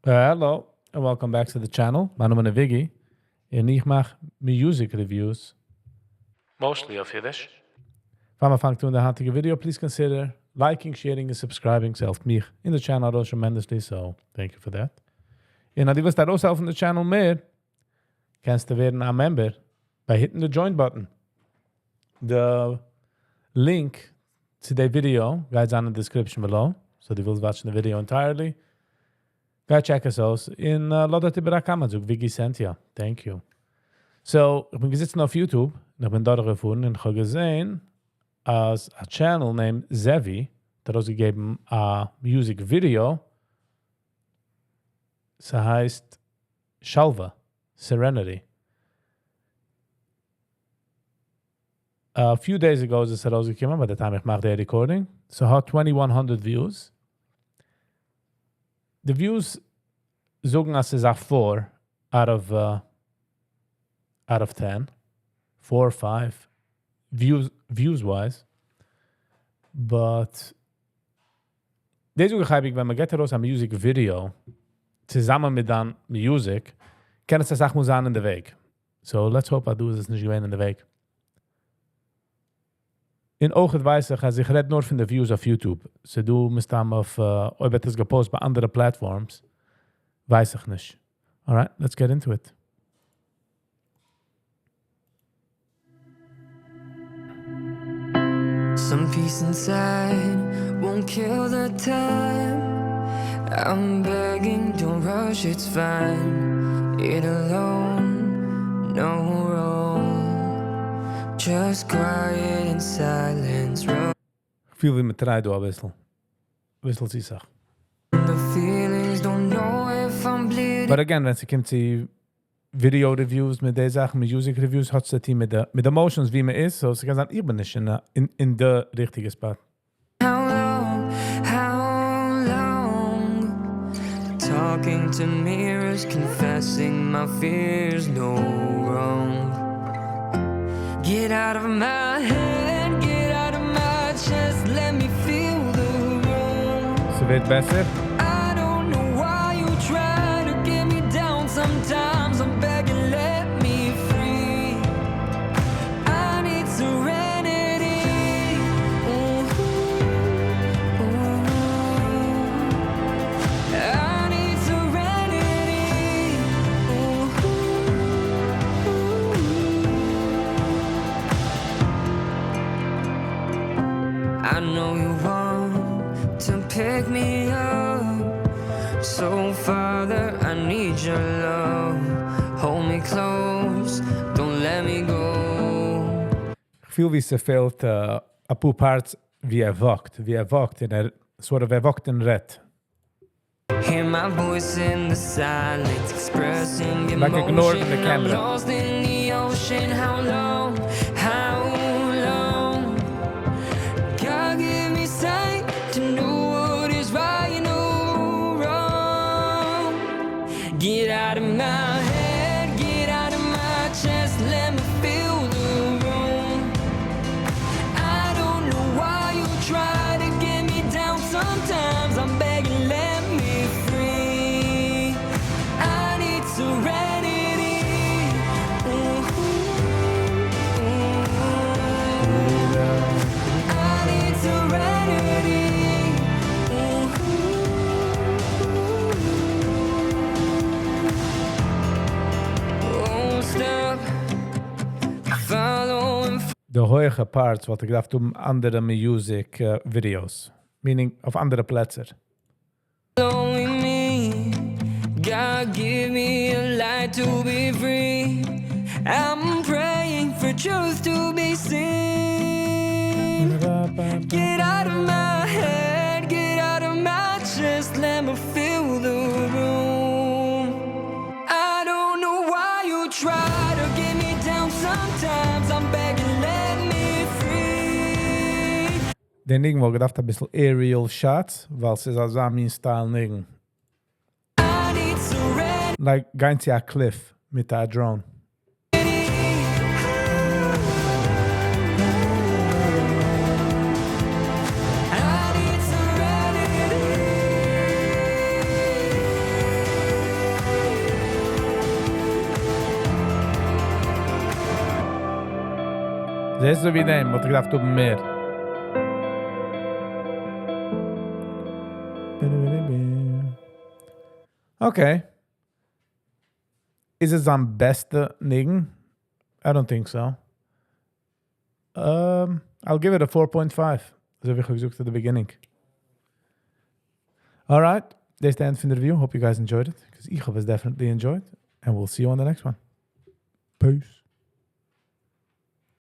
Hello and welcome back to the channel. My name is Viggy and I maak music reviews. Mostly of Yiddish. If I'm to in the heutige video, please consider liking, sharing and subscribing. Helpt me in the channel tremendously, so thank you for that. En als je wilt daar ook zelf in de channel meer, kannst du werden een member by hitting the join button. The link to the video guys down in the description below. So if you will watch the video entirely, go check us out. In laat het bij Amazon, Viggy sent ja. Thank you. So, ich bin gesessen auf YouTube und ich bin dort gefunden und ich habe gesehen, als a channel named Zevi, der ausgegeben a music video. Sie heißt שלווה, Serenity. A few days ago is it rausgekommen, by the time ich mache the recording. So hat 2100 views. The views zogen as is a 4 out of 10. 4 or 5 views wise. But deze begrijp ik, wenn man geht raus a music video, zusammen mit dann music, kann es das auch muss an in der Weg. So let's hope I do this nicht gewesen in der Weg. In ogen weiß ich, als ich red nur von den views auf YouTube. So du musst dann auf, ob es gepostet bei anderen Plattforms, weiß ich nicht. Alright, let's get into it. Some peace inside won't kill the time. I'm begging, don't rush, it's fine. It alone, no wrong. Just quiet and silence. Ik viel wie met rijden een wissel. Wissel sie sich. The feelings don't know if I'm bleeding. But again, wenn es kommt zu Video Reviews mit den Sachen, mit Music Reviews, hat es die mit der Emotions, wie man ist. So, sie kann sagen, ich bin nicht in der richtigen Spot. How long? Talking to mirrors, confessing my fears, no wrong. Get out of my head, get out of my chest, let me feel the room. So wird besser. I don't know why you try to get me down sometimes. I'm begging, let me free. I need serenity. Ooh, ooh. I need serenity. Ooh, I know you want to pick me up. So, Father, I need your love. Hold me close, don't let me go. Ik viel wie ze fehlt een paar parts wie wacht. Wie wacht in sort of wacht in red. Hear my voice in the silence, expressing emotion. Like ignoring the camera. I'm lost in the ocean. How long? How long? God give me sight to know what is right and wrong. Get out of my head, get out of my chest, let me feel the room. I don't know why you try to get me down sometimes. I'm begging, let me free. I need serenity. Ooh, ooh. I need serenity. Ooh. Oh, stop. Following. De hoge parts wat ik dacht doen andere music videos. Meaning of andere plaatsen. Following me, God give me a light to be free. I'm praying for truth to be seen. Get out of my head, get out of my chest, let me feel the room. I don't know why you try to get me down sometimes. I'm begging, let me free. Den irgendwo gedacht ein bisschen aerial shots, weil es ist also mein Style nirgend. I need serenity. Like going to a cliff mit a drone. I need serenity. Das ist so wie dem, was ich gedacht habe, mehr. Okay. Is es am besten Nigen? I don't think so. I'll give it a 4.5. So wie ich gesagt at the beginning. All right. That's the end of the review. Hope you guys enjoyed it. Because I have definitely enjoyed. And we'll see you on the next one. Peace.